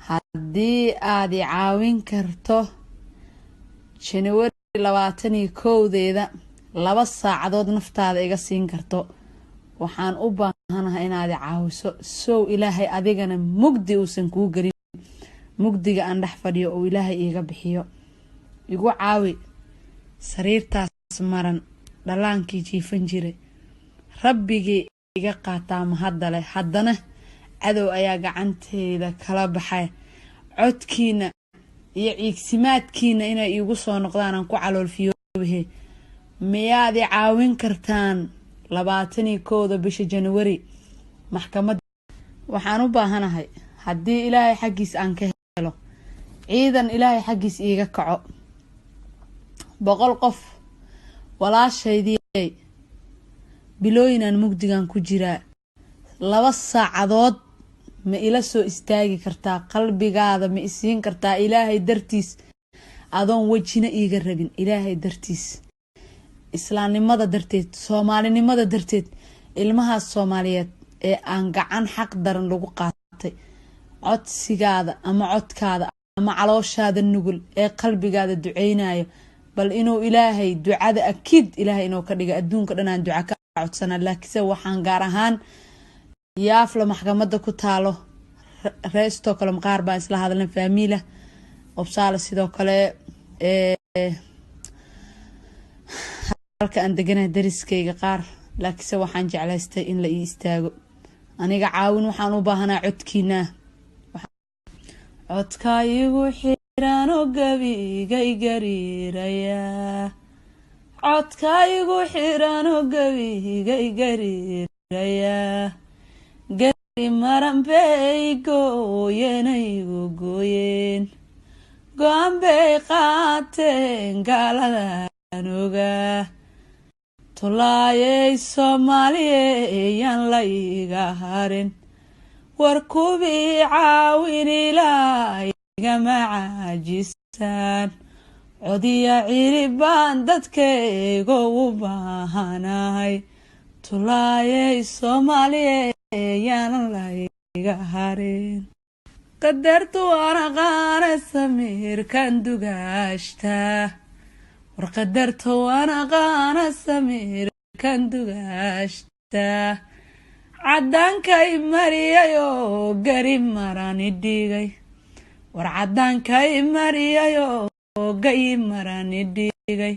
haddii aad i caawin karto January 21 2 saacadood naftaada iga siin karto waxaan u baahanahay inaad i caawiso soo ilaahay adigana mugdi uusan kuu galin mugdiga aan dhex fadhiyo oo ilaahay iiga bixiyo igu caawi sariirtaas maran dhalaankii jiifan jiray rabbigii iga qaataa mahadale haddana cadow ayaa gacanteeda kala baxay codkiina iyo ciigsimaadkiina inay iigu soo noqdaan aan ku caloolfiyoobahay miyaad i caawin kartaan 21 bisha January maxkamad waxaan u baahanahay haddii ilaahay xaqiis aan ka helo ciidan ilaahay xaqiis iiga kaco 100 qof walaashaydii bilooyinan mugdigan ku jiraa 2 saacadood ma ila soo istaagi kartaa qalbigaada ma isiin kartaa ilaahay dartiis adoon wajina iiga rabin ilaahay dartiis islaamnimada darteed soomaalinimada darteed ilmaha Soomaaliyeed ee aan gacan xaq daran lagu qaatay codsigaada ama codkaada ama calooshaada nugul ee qalbigaada duceynayo bal inuu ilaahay ducada akid ilaahay inuu ka dhigo adduunka dhanaan duca ka codsana laakiin waxaan gaar ahaan yaafla maxkamadda ku taalo reesto kale maqaar baa isla hadalna faamiila obsaala sidoo kale halka aan deganahay dariskayga qaar laakiin waxaan jeclaystay in la ii istaago aniga caawin waxaan u baahanaa codkiina codkaygu xiran oo gabiga igariiraya codkaygu xiran oo gabiga igariiraya gari maran bay gooyenaygu gooyeen go'aan bay qaateen gaaladan ogaa tolaayay Soomaaliyeeyaan la iga harin war kubii caawin ilaahiga macaajistaan codiya ciribaan dadkayga u baahanahay tolaayay Soomaaliyeeyaan la iga harin qadartu ana qaana samirkan dugaashtaa warqadarto ana qaana samirkan dugaashtaa cadaankay mariyayo gari marani dhigay war cadaankay mariyayo gay marani dhigay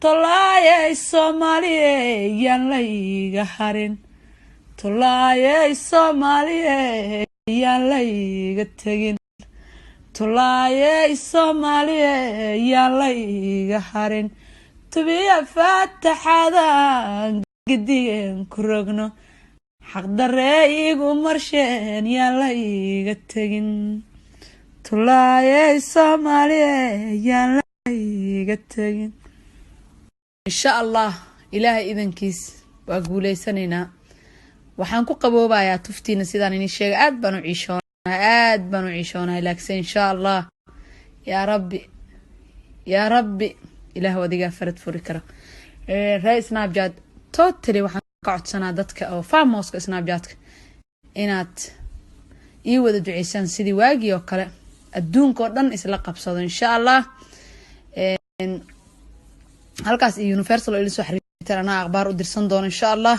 tolaayay Soomaaliyeeyaan la iga harin tolaayay Soomaaliyeeyaan la iga tagin tolaayay Soomaaliyeeyaan la iga harin tubiya faataxadan gidigan ku rogno xaq daree igu marsheen yaan la iga tagin tolaayay Soomaaliyeeyaan la iga tagin insha Allah ilaahay idankiis waa guuleysanayna waxaan ku qaboobayaa tuftiina sidaan inii sheegay aad baan u ciishoonahay laakiin insha Allah ya rabbi ilaah wadiga farad furi karo raay Snapchat totally waxaan ka codsanaa dadka oo famouska Snapchatka inaad ii wada duceysaan sidii waagii oo kale adduunka oo dhan isla qabsado insha Allah halkaas universal oo ila soo xiriirtaan ana akhbaar u dirsan doono insha Allah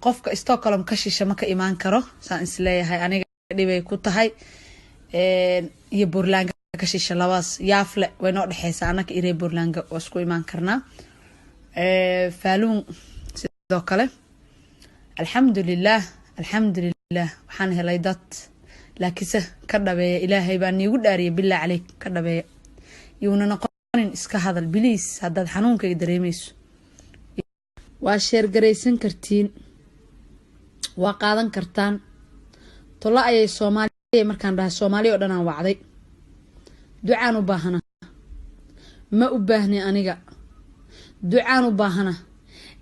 qofka Stockholm ka shisha ma ka imaan karo saan isleeyahay aniga dhibay ku tahay iyo Burlanga ka shisha labaas yaafle way noo dhaxaysaa anaka irey Burlanga oo isku imaan karnaa faaluun sidoo kale alxamdulillah waxaan helay dad laakiin ka dhabeeya ilaahay baan iigu dhaariyay bilaa caleek ka dhabeeya yuuna noqonin iska hadal biliis haddaad xanuunkayga dareemayso waa sheer gareysan kartiin waa qaadan kartaan tola ayay Soomaaliya markaan dhahay Soomaaliya oo dhan aan wacday ducaan u baahana ma u baahni aniga ducaan u baahana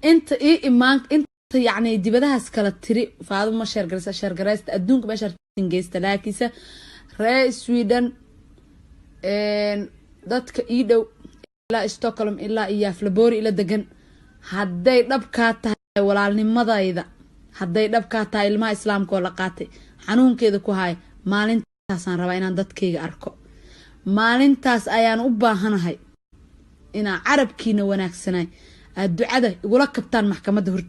inta iimaan inta yacni dibadahaas kala tiri faaduma sheer gareysta adduunka meesha ingeysta laakiin reer Sweden dadka ii dhow ilaa Stockholm ilaa Yaaflaboori ila degan hadday dhabka tahay walaalnimadayda hadday dhabka tahay ilmaha islaamka oo la qaatay xanuunkeeda ku hay maalintaasaan rabaa inaan dadkayga arko maalintaas ayaan u baahanahay inaan carabkiina wanaagsanay aad ducada igula kabtaan maxkamadda horta